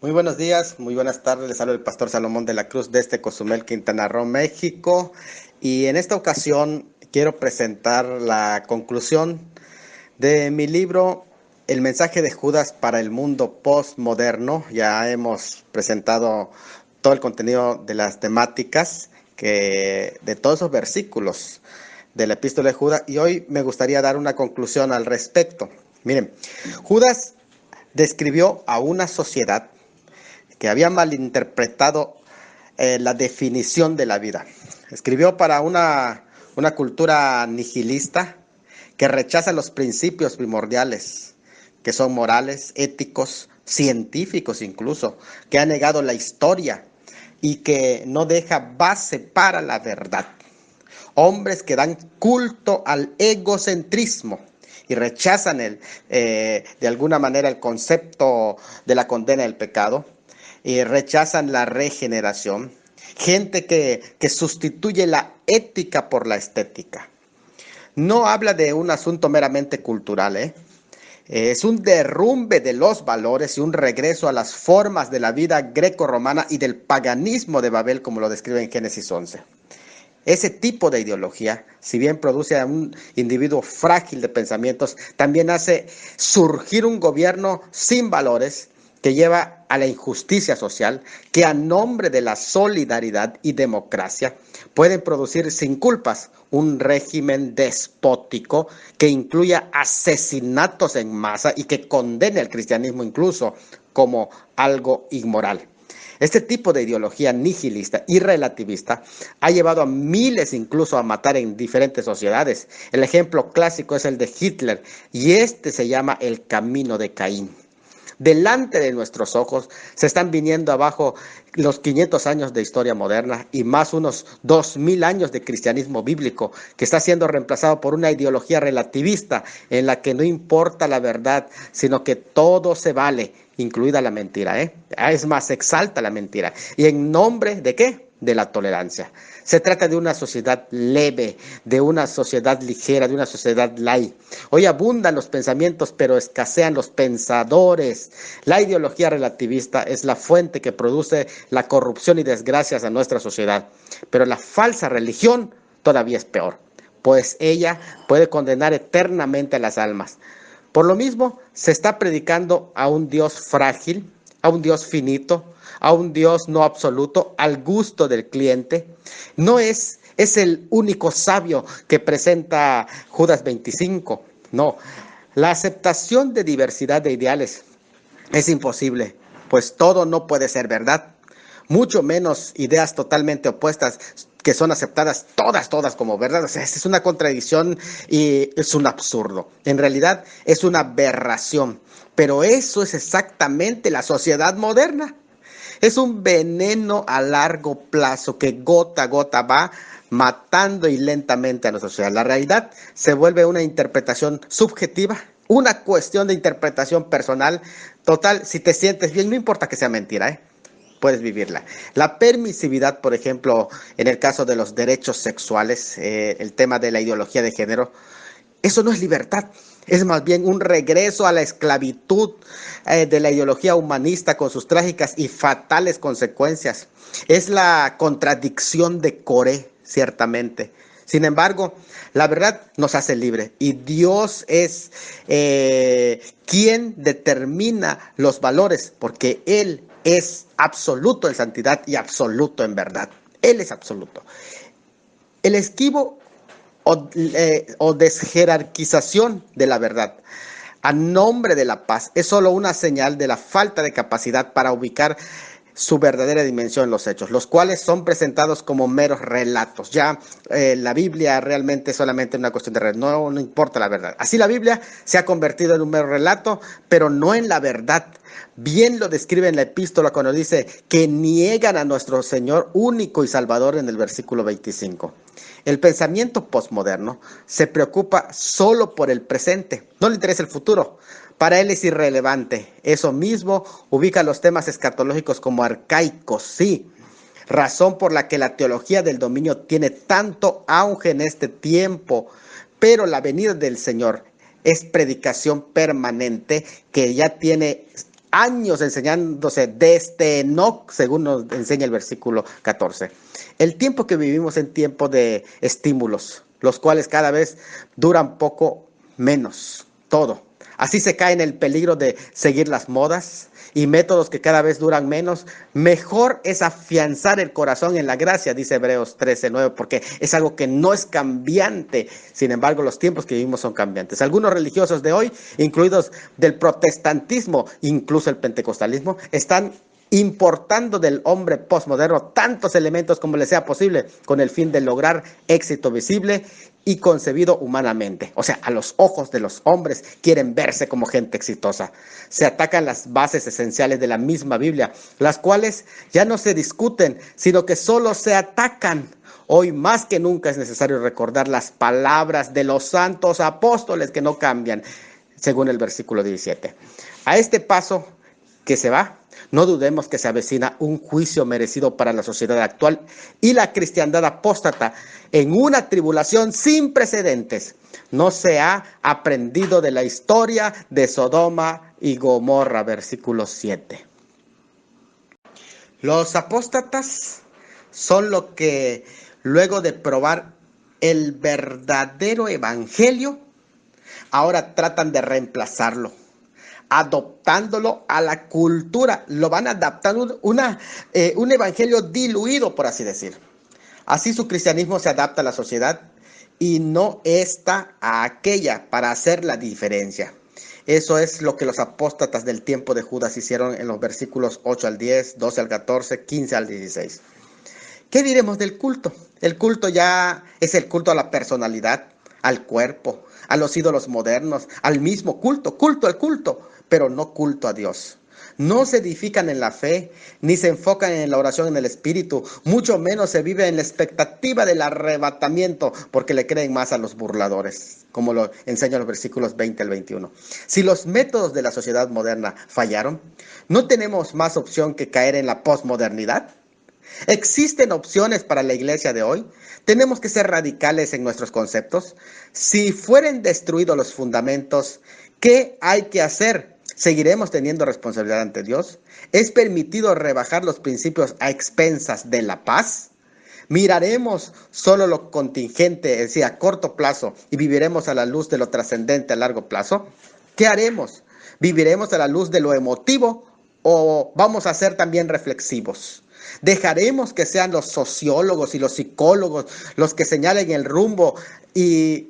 Muy buenos días, muy buenas tardes. Les habla el pastor Salomón de la Cruz desde Cozumel, Quintana Roo, México. Y en esta ocasión quiero presentar la conclusión de mi libro El mensaje de Judas para el mundo postmoderno. Ya hemos presentado todo el contenido de las temáticas de todos esos versículos de la epístola de Judas, y hoy me gustaría dar una conclusión al respecto. Miren, Judas describió a una sociedad que había malinterpretado la definición de la vida. Escribió para una cultura nihilista que rechaza los principios primordiales, que son morales, éticos, científicos incluso, que ha negado la historia y que no deja base para la verdad. Hombres que dan culto al egocentrismo y rechazan de alguna manera el concepto de la condena del pecado, y rechazan la regeneración. Gente que sustituye la ética por la estética. No habla de un asunto meramente cultural, Es un derrumbe de los valores y un regreso a las formas de la vida greco-romana y del paganismo de Babel, como lo describe en Génesis 11. Ese tipo de ideología, si bien produce a un individuo frágil de pensamientos, también hace surgir un gobierno sin valores que lleva a la injusticia social, que a nombre de la solidaridad y democracia pueden producir sin culpas un régimen despótico que incluya asesinatos en masa y que condene al cristianismo incluso como algo inmoral. Este tipo de ideología nihilista y relativista ha llevado a miles incluso a matar en diferentes sociedades. El ejemplo clásico es el de Hitler, y este se llama el camino de Caín. Delante de nuestros ojos se están viniendo abajo los 500 años de historia moderna y más unos 2000 años de cristianismo bíblico, que está siendo reemplazado por una ideología relativista en la que no importa la verdad, sino que todo se vale, incluida la mentira, Es más, se exalta la mentira. ¿Y en nombre de qué? De la tolerancia. Se trata de una sociedad leve, de una sociedad ligera, de una sociedad light. Hoy abundan los pensamientos, pero escasean los pensadores. La ideología relativista es la fuente que produce la corrupción y desgracias a nuestra sociedad. Pero la falsa religión todavía es peor, pues ella puede condenar eternamente a las almas. Por lo mismo, se está predicando a un Dios frágil, a un Dios finito, a un Dios no absoluto, al gusto del cliente. No es el único sabio que presenta Judas 25. No, la aceptación de diversidad de ideales es imposible, pues todo no puede ser verdad, mucho menos ideas totalmente opuestas que son aceptadas todas como verdad. O sea, es una contradicción y es un absurdo. En realidad es una aberración, pero eso es exactamente la sociedad moderna. Es un veneno a largo plazo que gota a gota va matando y lentamente a nuestra sociedad. La realidad se vuelve una interpretación subjetiva, una cuestión de interpretación personal. Total, si te sientes bien, no importa que sea mentira, puedes vivirla. La permisividad, por ejemplo, en el caso de los derechos sexuales, el tema de la ideología de género, eso no es libertad, es más bien un regreso a la esclavitud de la ideología humanista con sus trágicas y fatales consecuencias. Es la contradicción de Coré, ciertamente. Sin embargo, la verdad nos hace libre y Dios es quien determina los valores, porque Él es absoluto en santidad y absoluto en verdad. Él es absoluto. El esquivo o desjerarquización de la verdad a nombre de la paz es solo una señal de la falta de capacidad para ubicar su verdadera dimensión en los hechos, los cuales son presentados como meros relatos. Ya la Biblia realmente es solamente una cuestión de no importa la verdad. Así la Biblia se ha convertido en un mero relato, pero no en la verdad. Bien lo describe en la epístola cuando dice que niegan a nuestro Señor único y Salvador en el versículo 25. El pensamiento postmoderno se preocupa solo por el presente, no le interesa el futuro. Para él es irrelevante. Eso mismo ubica los temas escatológicos como arcaicos, sí. Razón por la que la teología del dominio tiene tanto auge en este tiempo. Pero la venida del Señor es predicación permanente que ya tiene años enseñándose desde Enoc, según nos enseña el versículo 14. El tiempo que vivimos es tiempo de estímulos, los cuales cada vez duran poco menos, todo. Así se cae en el peligro de seguir las modas y métodos que cada vez duran menos. Mejor es afianzar el corazón en la gracia, dice Hebreos 13:9, porque es algo que no es cambiante. Sin embargo, los tiempos que vivimos son cambiantes. Algunos religiosos de hoy, incluidos del protestantismo, incluso el pentecostalismo, están importando del hombre postmoderno tantos elementos como les sea posible con el fin de lograr éxito visible y concebido humanamente. O sea, a los ojos de los hombres quieren verse como gente exitosa. Se atacan las bases esenciales de la misma Biblia, las cuales ya no se discuten, sino que solo se atacan. Hoy más que nunca es necesario recordar las palabras de los santos apóstoles que no cambian, según el versículo 17. A este paso que se va, no dudemos que se avecina un juicio merecido para la sociedad actual y la cristiandad apóstata en una tribulación sin precedentes. No se ha aprendido de la historia de Sodoma y Gomorra, versículo 7. Los apóstatas son los que, luego de probar el verdadero evangelio, ahora tratan de reemplazarlo, adoptándolo a la cultura. Lo van adaptando un evangelio diluido, por así decir. Así su cristianismo se adapta a la sociedad y no esta a aquella para hacer la diferencia. Eso es lo que los apóstatas del tiempo de Judas hicieron en los versículos 8 al 10, 12 al 14, 15 al 16. ¿Qué diremos del culto? El culto ya es el culto a la personalidad, al cuerpo, a los ídolos modernos, al mismo culto al culto, pero no culto a Dios. No se edifican en la fe, ni se enfocan en la oración en el Espíritu, mucho menos se vive en la expectativa del arrebatamiento, porque le creen más a los burladores, como lo enseñan los versículos 20 al 21. Si los métodos de la sociedad moderna fallaron, ¿no tenemos más opción que caer en la posmodernidad? ¿Existen opciones para la iglesia de hoy? ¿Tenemos que ser radicales en nuestros conceptos? Si fueren destruidos los fundamentos, ¿qué hay que hacer? ¿Seguiremos teniendo responsabilidad ante Dios? ¿Es permitido rebajar los principios a expensas de la paz? ¿Miraremos solo lo contingente, es decir, a corto plazo, y viviremos a la luz de lo trascendente a largo plazo? ¿Qué haremos? ¿Viviremos a la luz de lo emotivo o vamos a ser también reflexivos? ¿Dejaremos que sean los sociólogos y los psicólogos los que señalen el rumbo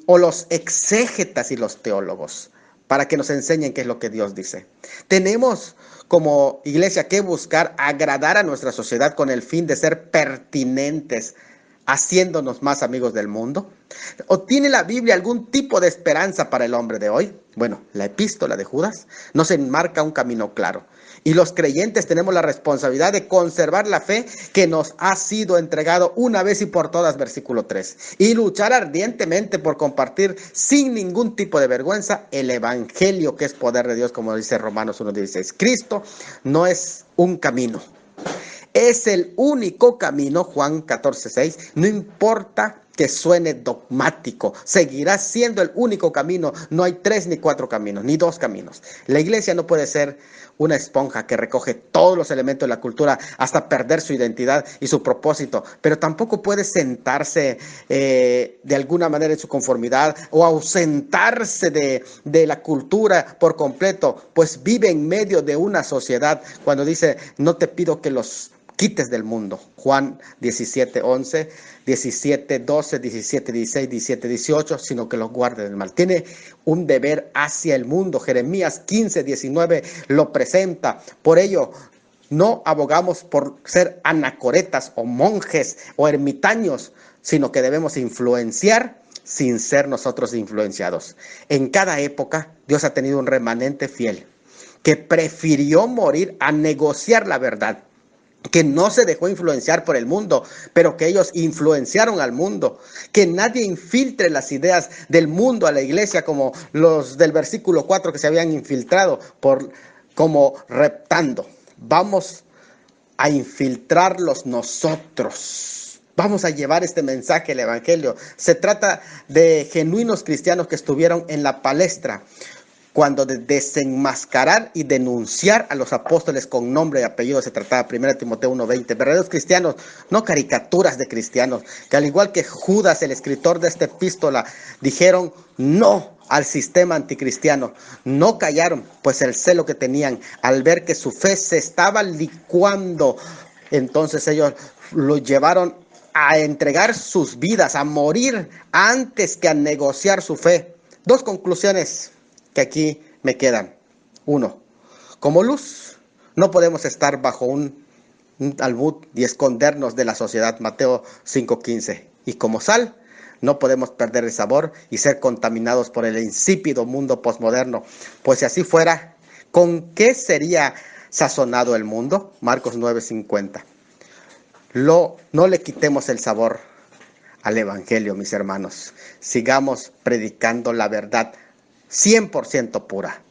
o los exégetas y los teólogos para que nos enseñen qué es lo que Dios dice? Tenemos como iglesia que buscar agradar a nuestra sociedad con el fin de ser pertinentes, haciéndonos más amigos del mundo. ¿O tiene la Biblia algún tipo de esperanza para el hombre de hoy? Bueno, la epístola de Judas nos enmarca un camino claro. Y los creyentes tenemos la responsabilidad de conservar la fe que nos ha sido entregado una vez y por todas, versículo 3. Y luchar ardientemente por compartir sin ningún tipo de vergüenza el evangelio que es poder de Dios, como dice Romanos 1:16. Cristo no es un camino, es el único camino, Juan 14:6. No importa que suene dogmático, seguirá siendo el único camino. No hay 3 ni 4 caminos, ni 2 caminos. La iglesia no puede ser una esponja que recoge todos los elementos de la cultura hasta perder su identidad y su propósito, pero tampoco puede sentarse de alguna manera en su conformidad o ausentarse de la cultura por completo, pues vive en medio de una sociedad. Cuando dice, no te pido que los quites del mundo, Juan 17:11, 17:12, 17:16, 17:18, sino que los guarde del mal. Tiene un deber hacia el mundo. Jeremías 15:19 lo presenta. Por ello, no abogamos por ser anacoretas o monjes o ermitaños, sino que debemos influenciar sin ser nosotros influenciados. En cada época, Dios ha tenido un remanente fiel que prefirió morir a negociar la verdad, que no se dejó influenciar por el mundo, pero que ellos influenciaron al mundo. Que nadie infiltre las ideas del mundo a la iglesia, como los del versículo 4 que se habían infiltrado como reptando. Vamos a infiltrarlos nosotros. Vamos a llevar este mensaje, el evangelio. Se trata de genuinos cristianos que estuvieron en la palestra cuando de desenmascarar y denunciar a los apóstoles con nombre y apellido se trataba. 1 Timoteo 1:20. Verdaderos cristianos, no caricaturas de cristianos, que al igual que Judas, el escritor de esta epístola, dijeron no al sistema anticristiano. No callaron, pues el celo que tenían al ver que su fe se estaba licuando, entonces ellos lo llevaron a entregar sus vidas, a morir antes que a negociar su fe. Dos conclusiones que aquí me quedan. Uno, como luz, no podemos estar bajo un almud y escondernos de la sociedad. Mateo 5:15. Y como sal, no podemos perder el sabor y ser contaminados por el insípido mundo posmoderno. Pues si así fuera, ¿con qué sería sazonado el mundo? Marcos 9:50. No le quitemos el sabor al evangelio, mis hermanos. Sigamos predicando la verdad 100% pura.